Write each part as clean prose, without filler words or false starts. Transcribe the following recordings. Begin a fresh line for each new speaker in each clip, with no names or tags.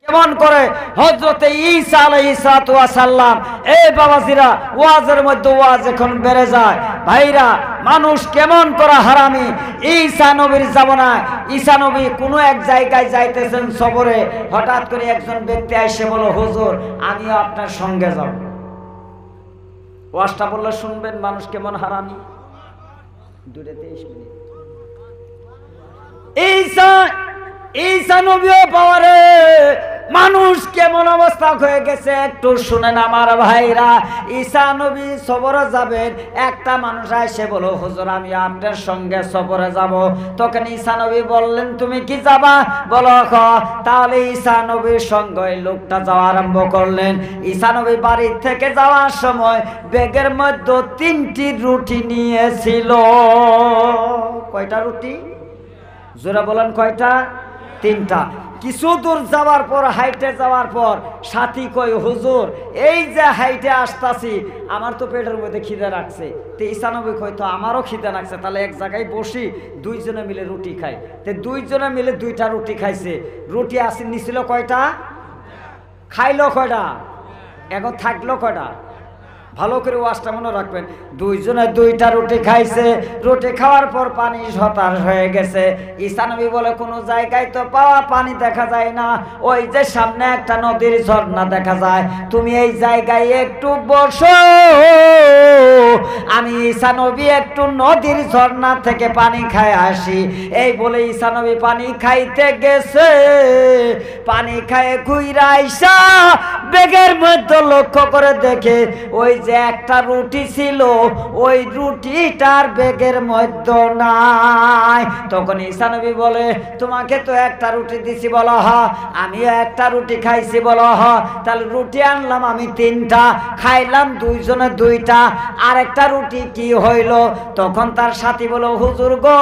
কেমন করে হযরতে ঈসা আলাইহিস সালাম এই বাবাজিরা ওয়াজের মধ্যে ওয়াজ এখন বেড়ে যায়। ভাইরা, মানুষ কেমন করে হারামি। ঈসা নবীর জামানায় ঈসা নবী কোনো এক জায়গায় যাইতেছেন সফরে, হঠাৎ করে একজন ব্যক্তি এসে বলল, হুজুর আমিও আপনার সঙ্গে যাব। ওয়াজটা বললে শুনবেন মানুষ কেমন হারামি। 2:23 মিনিট। ঈসা নবীও পাওয়ারে মানুষ কেমন অবস্থা হয়ে গেছে একটু শুনেন আমার ভাইরা। ঈসা নবী সফরে যাবেন, একটা মানুষ এসে বলো, হুজুর আমি আপনার সঙ্গে সফরে যাব। তখন ঈসা নবী বললেন, তুমি কি যাবা? বলো তাহলে ঈসা নবীর সঙ্গে লোকটা যাওয়া আরম্ভ করলেন। ঈসা নবী বাড়ির থেকে যাওয়ার সময় ব্যাগের মধ্যে 3টি রুটি নিয়েছিল। কয়টা রুটি? জোরে বলেন কয়টা? 3টা। কিছু দূর যাওয়ার পর, হাইটে যাওয়ার পর সাথী কই, হুজুর এই যে হাইটে আসতাছি আমার তো পেটের মধ্যে খিদে রাখছে। তো ঈসা নবী কই, তো আমারও খিদে রাখছে, তাহলে এক জায়গায় বসি, দুইজনে মিলে রুটি খাই। তো দুইজনে মিলে 2টা রুটি খাইছে। রুটি আসি নিছিল কয়টা? খাইলো কয়টা? এখন থাকলো কয়টা? ভালো করে ওয়াজটা মনে রাখবেন। দুইজনে 2টা রুটি খাইছে। রুটি খাওয়ার পর পানি হতাশ হয়ে গেছে। ঈসা নবী বলে, কোনো জায়গায় তো পাওয়া পানি দেখা যায় না, ওই যে সামনে একটা নদীর ঝর্ণা দেখা যায়, তুমি এই জায়গায় একটু বসো, আমি ঈসা নবী একটু নদীর ঝর্ণা থেকে পানি খাই আসি। এই বলে ঈসা নবী পানি খাইতে গেছে। পানি খায় ঘুইরা আইসা ব্যাগের মধ্যে লক্ষ্য করে দেখে ওই যে একটা রুটি ছিল, ওই রুটিটার ব্যাগের মধ্যে নাই। তখন ঈসা নবী বলে, তোমাকে তো একটা রুটি দিছি, বলো হ। আমিও একটা রুটি খাইছি, বলো হ। তাহলে রুটি আনলাম আমি 3টা, খাইলাম দুইজনে 2টা, আর একটা রুটি কি হইল? তখন তার সাথী বলো, হুজুর গো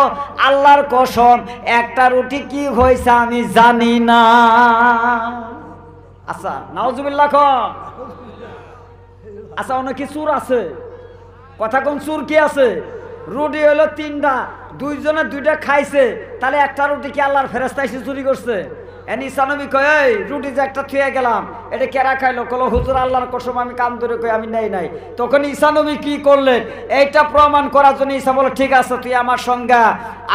আল্লাহর কসম একটা রুটি কি হয়েছে আমি জানি না। আচ্ছা নাউজুবিল্লাহ কম। আচ্ছা অনেক চুর আছে, কথা কোন চুর কি আছে? রুটি হলো 3টা, দুইজনে 2টা খাইছে, তাহলে একটা রুটি কি আল্লাহর ফেরেশতা এসে চুরি করছে? ঈসা নবী কয়, এই রুটি যে একটা থুয়ে গেলাম, এটা কেরা খাইলো? কলো, হুজুর আল্লাহর কসম আমি কান ধরে কই আমি নাই। তখন ঈসা নবী কি করলেন? এইটা প্রমাণ করার জন্য ঈসা বলে, ঠিক আছে তুই আমার সঙ্গে।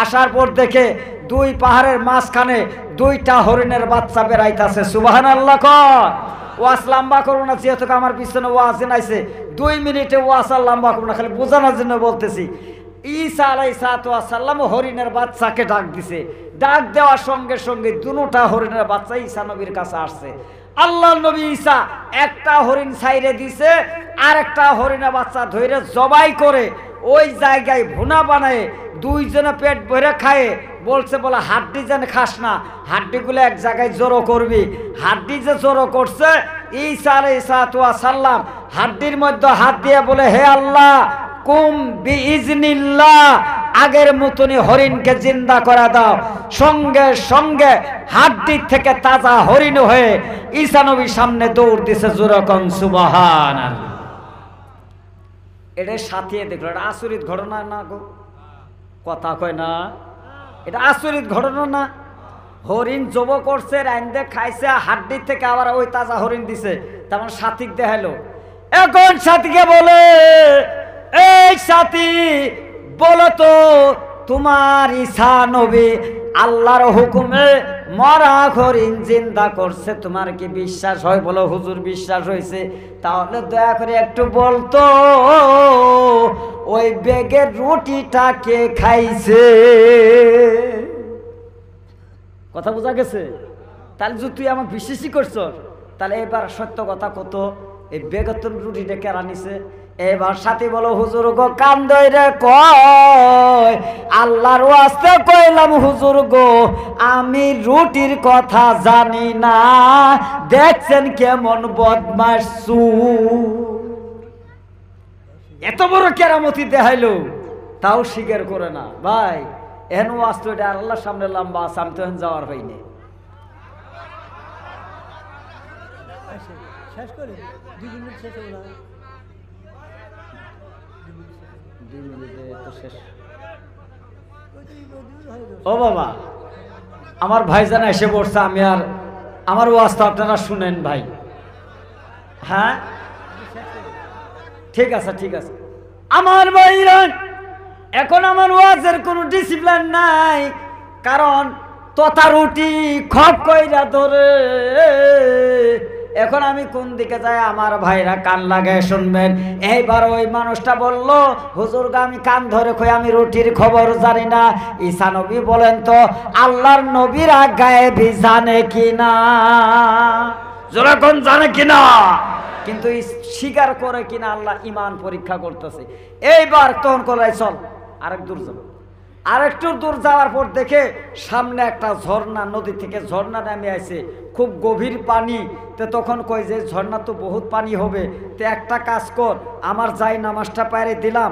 আসার পর দেখে 2 পাহাড়ের মাঝখানে 2টা হরিণের বাচ্চা বেড়াইতেছে। সুবহানাল্লাহ কর। ওয়াজ লম্বা করবো না, যেহেতু আমার পিছনে ওয়াজ নাইছে, 2 মিনিটে ওয়াজ আর লম্বা করবো না, খালি বোঝানোর জন্য বলতেছি। ঈসা আলাইহিস সালাম হরিণের বাচ্চাকে ডাক দিছে। ডাক দেওয়ার সঙ্গে সঙ্গে 2টা হরিণের বাচ্চা ঈসা নবীর কাছে আসছে। আল্লাহ নবী ঈসা একটা হরিণ ছাইরে দিছে, আর একটা হরিণের বাচ্চা ধরে জবাই করে ওই জায়গায় ভুনা বানায় দুইজনে পেট ভরে খায়। বলছে, বলে হাড্ডি যেন খাস না, হাড্ডিগুলো এক জায়গায় জড়ো করবি। হাড্ডি যে জড়ো করছে, ঈসা আলাইহিস সালাম হাড্ডির মধ্যে হাত দিয়ে বলে, হে আল্লাহ কুম বিইজনিল্লাহ, আগের মতনই হরিণকে জিন্দা করে দাও। সঙ্গে সঙ্গে হাড্ডি থেকে তাজা হরিণ হয়ে ঈসা নবীর সামনে দৌড় দিছে। জোরকম সুবহানাল্লাহ। এটা সাথিয়ে দেখলো, এটা আচরিত ঘটনা না গো? কথা কয় না, এটা আচরিত ঘটনা না? হরিণ জব করছে, রাইন্দে খাইছে, হাড্ডি থেকে আবার ওই তাজা হরিণ দিছে, তেমন সাথীক দেখাইলো। এখন সাথীকে বলে, এই সাথী বলো তো, তোমার ঈসা নবী আল্লাহর হুকুমে মরা হরিণ জিন্দা করছে, তোমার কি বিশ্বাস হয়? বলো হুজুর বিশ্বাস হয়েছে। তাহলে দয়া করে একটু বলতো, ওই ব্যাগের রুটিটা কে খাইছে? কথা বোঝা গেছে? তাহলে যদি তুই আমার বিশ্বাসই করছ, তাহলে এবার সত্য কথা কত, এই বেগতন রুটিটা কেরা নিছে? এবার সাথী বলো, হুজুর গো কান ধরে কয়, আল্লাহর ওয়াস্তে কইলাম হুজুর গো আমি রুটির কথা জানি না, দেখছেন কেমন বদমাশ চোর। এত বড় কেরামতি দেখাইলো, তাও স্বীকার করে না। ভাই এহেন ওয়াস্তে এটা আল্লাহর সামনে লম্বা আছে, আমি তো এখন যাওয়ার হয়নি। শেষ করে 2 মিনিট শেষ হলো না, 2 মিনিটে তো শেষ। ও বাবা, আমার ভাইজান এসে পড়ছে, আমি আর আমার ওয়াজটা আপনারা শুনেন ভাই। হ্যাঁ ঠিক আছে ঠিক আছে আমার ভাইরা, এখন আমার ওয়াজের কোনো ডিসিপ্লিন নাই, কারণ তথা রুটি খপ কইরা ধরে। এখন আমি কোন দিকে যাই আমার ভাইরা কান লাগায় শুনবেন। এইবার ওই মানুষটা বলল, হুজুর আমি কান ধরে কই আমি রুটির খবর জানি না। ঈসা নবী বলেন তো আল্লাহর নবীরা গায়েবী জানে কিনা? যখন জানে কিনা, কিন্তু স্বীকার করে কিনা আল্লাহ ইমান পরীক্ষা করতেছে। এইবার তখন করে চল আরেক দূর যাব। আরেকটু দূর যাওয়ার পর দেখে সামনে একটা ঝর্ণা, নদী থেকে ঝর্ণা নামে আসে, খুব গভীর পানি। তো তখন কই যে ঝর্ণা তো বহুত পানি হবে, তো একটা কাজ কর, আমার যাই নামাজটা পায়ে দিলাম,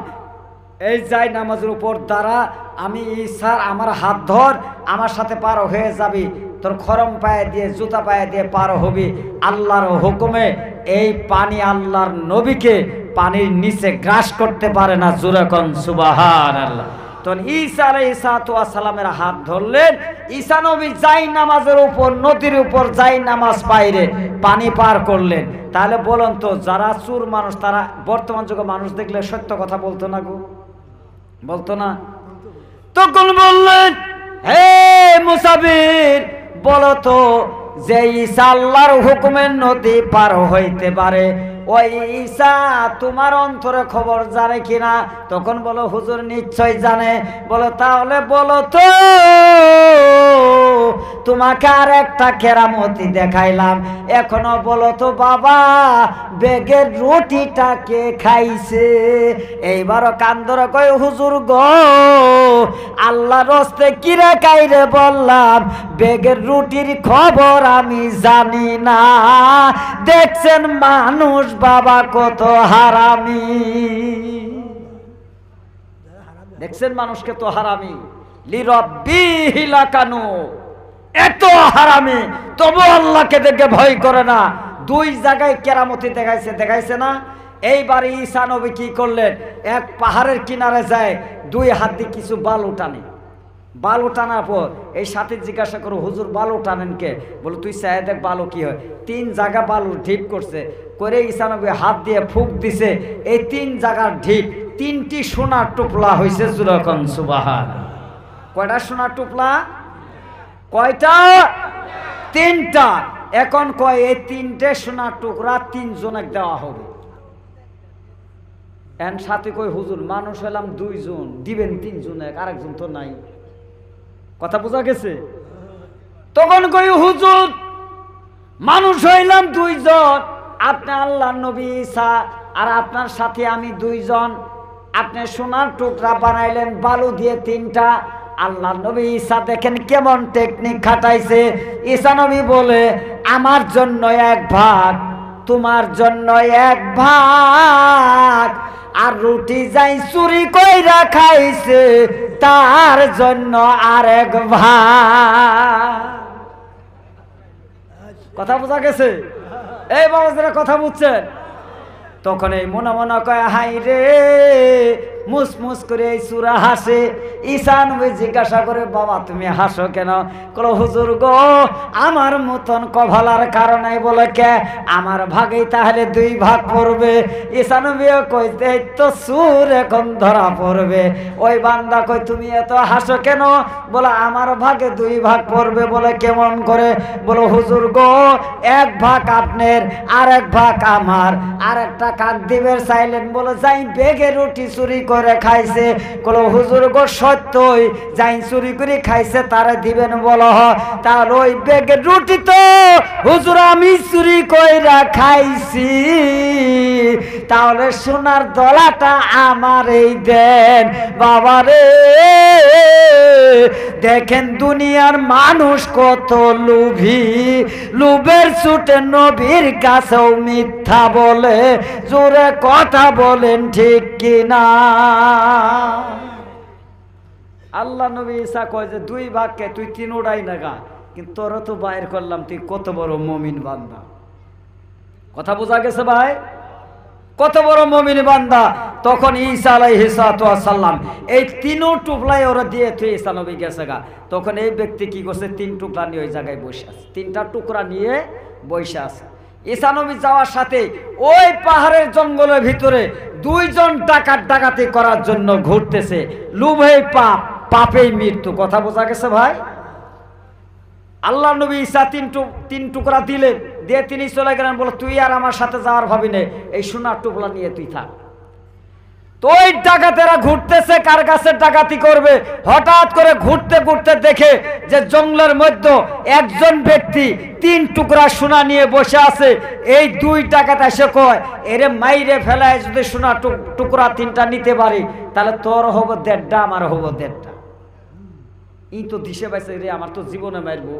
এই যাই নামাজের উপর দ্বারা আমি ঈসার আমার হাত ধর, আমার সাথে পার হয়ে যাবি, তোর খরম পায়ে দিয়ে জুতা পায়ে দিয়ে পার হবি। আল্লাহর হুকুমে এই পানি আল্লাহর নবীকে পানির নিচে গ্রাস করতে পারে না। জোরে কোন সুবহানাল্লাহ। তখন ঈসা আলাইহিস সালামের হাত ধরলেন। ঈসা নবী যাই নামাজের উপর, নদীর উপর যাই নামাজ পাইরে পানি পার করলেন। তাহলে বলুন তো, যারা চুর মানুষ তারা বর্তমান যুগে মানুষ দেখলে সত্য কথা বলতো না গো? বলতো না? তখন বললেন, হে মুসাফির, বলো তো যে ঈসা আল্লাহর হুকুমের নদী পার হইতে পারে, ওই ঈসা তোমার অন্তরে খবর জানে কিনা? তখন বলো হুজুর নিশ্চয় জানে। বলো তাহলে বলো তো, তোমাকে আর একটা কেরামতি দেখাইলাম, এখনো বলো তো বাবা বেগের রুটিটা কে খাইছে? এইবারও কান্দরে কয় হুজুর গো, আল্লাহর রাস্তে কিরে কাইরে বললাম বেগের রুটির খবর আমি জানি না। দেখছেন মানুষ বাবা কত হারামি, দেখছেন মানুষকে তো হারামি। লিরব্বিহি লাকানু, এত হারামি তবু আল্লাহকে দেখে ভয় করে না। দুই জায়গায় কেরামতি দেখাইছে না? এইবার ঈসা নবী কি করলেন, এক পাহাড়ের কিনারে যায়, দুই হাত দিয়ে কিছু বালু টানে। বালু টানার পর এই সাথে জিজ্ঞাসা করো হুজুর বালু টানেন কে? বলো তুই চাই দেখ বালু কি হয়। 3 জায়গা বালু ঢিপ করছে, করে ঈসা নবী হাত দিয়ে ফুঁক দিছে, এই 3 জায়গার ঢিপ 3টি সোনার টুপলা হয়েছে। যখন সুবহানাল্লাহ। কয়টা সোনার টুপলা? কয়টা? 3টা। এখন কয় এই 3টে সোনার টুকরা 3 জনকে দেওয়া হবে। এন সাথে কই হুজুর মানুষ হলাম 2 জন, দিবেন 3 জনকে, আরেকজন তো নাই। কথা বোঝা গেছে? তখন কই হুজুর মানুষ হইলাম 2 জন, আপনি আল্লাহর নবী ঈসা, আর আপনার সাথে আমি 2 জন, আপনি সোনার টুকরা বানাইলেন বালু দিয়ে 3টা। আল্লাহর নবী ঈসা দেখেন কেমন টেকনিক খাটাইছে। ঈসা নবী বলে আমার জন্য 1 ভাগ, তোমার জন্য 1 ভাগ, আর রুটি যাই চুরি কইরা খাইছে তার জন্য আরেক ভাগ। কথা বোঝা গেছে? এই বাবারা কথা বুঝছেন? তখন এই মনে মনে কয় হাই রে, মুসমুস করে এই সুরা হাসে। ঈসা নবী জিজ্ঞাসা করে বাবা তুমি হাসো কেন? কলো হুজুর গো আমার মতন কভালার কারণে। বলে কে? আমার ভাগেই তাহলে 2 ভাগ পড়বে। ঈসা নবী কইতে তো সুর এখন ধরা পড়বে। ওই বান্দা কই তুমি এত হাসো কেন? বলে আমার ভাগে 2 ভাগ পড়বে। বলে কেমন করে? বলো হুজুর গো 1 ভাগ আপনার, আর 1 ভাগ আমার। আর একটা কাক দিবের চাইলেন, বলে যাই বেগে রুটি চুরি করে খাইছে। বলো হুজুর গো সত্যই যাই চুরি করে খাইছে তারে দিবেন? বলো তাহলে ওই বেগের রুটি তো হুজুর আমি চুরি কইরা খাইছি, তাহলে সোনার দলাটা আমারই দেন। বাবারে দেখেন দুনিয়ার মানুষ কত লোভী, লোভের ছুটে নবীর কাছেও মিথ্যা বলে। জোরে কথা বলেন ঠিক কিনা? আল্লাহ নবী ঈসা কয় যে 2 ভাগকে তুই 3 উড়াই না গা, কিন্তু তোর তো বাইর করলাম, তুই কত বড় মুমিন বান্দা। কথা বোঝা গেছে ভাই? কত বড় মুমিন বান্দা। তখন ঈসা আলাইহিস সালাম এই তিনও টুকলাই ওরা দিয়ে তুই ঈসা নবী গেছে গা। তখন এই ব্যক্তি কি করছে, 3 টুকরা নিয়ে ওই জায়গায় বসে আছে, 3টা টুকরা নিয়ে বসে আছে। ঈসা নবী যাওয়ার সাথে ওই পাহাড়ের জঙ্গলের ভিতরে 2 জন ডাকাতি করার জন্য ঘুরতেছে। লোভেই পাপ, পাপেই মৃত্যু। কথা বোঝা গেছে ভাই? আল্লাহ নবী ঈসা 3 টুকরা দিলেন, দিয়ে তিনি চলে গেলেন, বলে তুই আর আমার সাথে যাওয়ার ভাবি নে, এই সোনার টুকরা নিয়ে তুই থাক। তো ওই ডাকাতেরা ঘুরতেছে, কার কাছে ডাকাতি করবে। হঠাৎ করে ঘুরতে ঘুরতে দেখে যে জঙ্গলের মধ্যে একজন ব্যক্তি 3 টুকরা সোনা নিয়ে বসে আছে। এই 2 ডাকাত এসে কয়, এরে মাইরে ফেলায় যদি সোনা টুকরা 3টা নিতে পারি, তাহলে তোর হবো 1.5টা, আমার হবো 1.5টা। ই তো দিশে পাইছে, রে আমার তো জীবনে মারবো,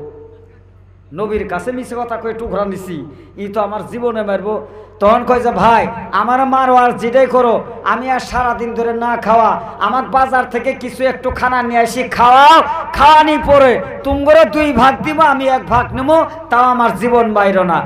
নবীর কাছে মিছে কথা কয়ে টুকরা নিছি, ই তো আমার জীবনে মারবো। তখন কয় যে ভাই আমার মারো আর যেটাই করো, আমি আর সারাদিন ধরে না খাওয়া, আমার বাজার থেকে কিছু একটু খানা নিয়ে আসি, খাওয়াও, খাওয়ানি পরে তুমগরে 2 ভাগ দিব, আমি 1 ভাগ নেবো, তাও আমার জীবন বাইরো না।